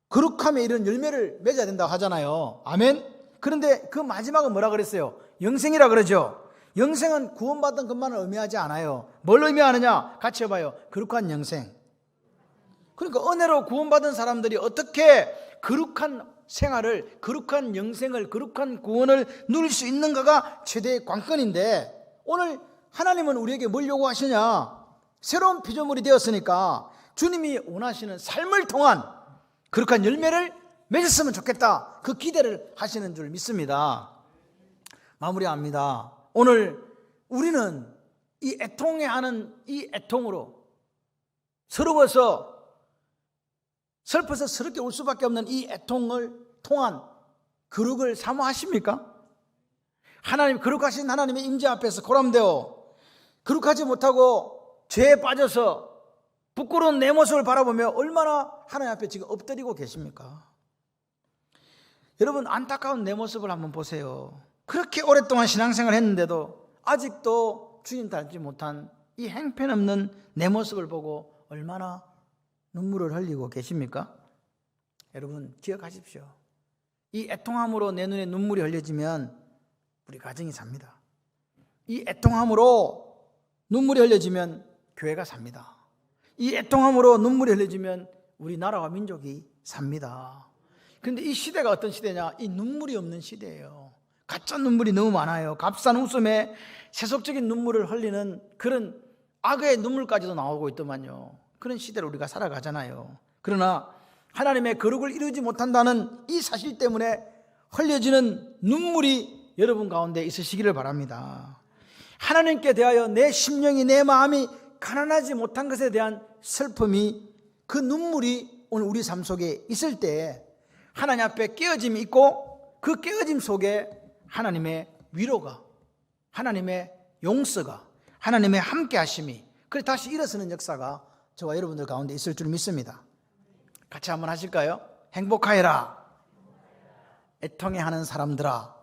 거룩함에 이르는 열매를 맺어야 된다고 하잖아요. 아멘. 그런데 그 마지막은 뭐라 그랬어요? 영생이라 그러죠. 영생은 구원받은 것만을 의미하지 않아요. 뭘 의미하느냐? 같이 해봐요. 거룩한 영생. 그러니까 은혜로 구원받은 사람들이 어떻게 거룩한 생활을, 거룩한 영생을, 거룩한 구원을 누릴 수 있는가가 최대의 관건인데, 오늘 하나님은 우리에게 뭘 요구하시냐? 새로운 피조물이 되었으니까 주님이 원하시는 삶을 통한 거룩한 열매를 맺었으면 좋겠다, 그 기대를 하시는 줄 믿습니다. 마무리합니다. 오늘 우리는 이 애통해하는 이 애통으로 서러워서 슬퍼서 스럽게 울 수밖에 없는 이 애통을 통한 거룩을 사모하십니까? 하나님, 거룩하신 하나님의 임재 앞에서 고람되어 거룩하지 못하고 죄에 빠져서 부끄러운 내 모습을 바라보며 얼마나 하나님 앞에 지금 엎드리고 계십니까? 여러분, 안타까운 내 모습을 한번 보세요. 그렇게 오랫동안 신앙생활을 했는데도 아직도 주님 닮지 못한 이 행편없는 내 모습을 보고 얼마나 눈물을 흘리고 계십니까? 여러분, 기억하십시오. 이 애통함으로 내 눈에 눈물이 흘려지면 우리 가정이 삽니다. 이 애통함으로 눈물이 흘려지면 교회가 삽니다. 이 애통함으로 눈물이 흘려지면 우리 나라와 민족이 삽니다. 그런데 이 시대가 어떤 시대냐? 이 눈물이 없는 시대예요. 가짜 눈물이 너무 많아요. 값싼 웃음에 세속적인 눈물을 흘리는 그런 악의 눈물까지도 나오고 있더만요. 그런 시대를 우리가 살아가잖아요. 그러나 하나님의 거룩을 이루지 못한다는 이 사실 때문에 흘려지는 눈물이 여러분 가운데 있으시기를 바랍니다. 하나님께 대하여 내 심령이, 내 마음이 가난하지 못한 것에 대한 슬픔이, 그 눈물이 오늘 우리 삶 속에 있을 때 하나님 앞에 깨어짐이 있고, 그 깨어짐 속에 하나님의 위로가, 하나님의 용서가, 하나님의 함께 하심이, 그래서 다시 일어서는 역사가 저와 여러분들 가운데 있을 줄 믿습니다. 같이 한번 하실까요? 행복하여라 애통해하는 사람들아.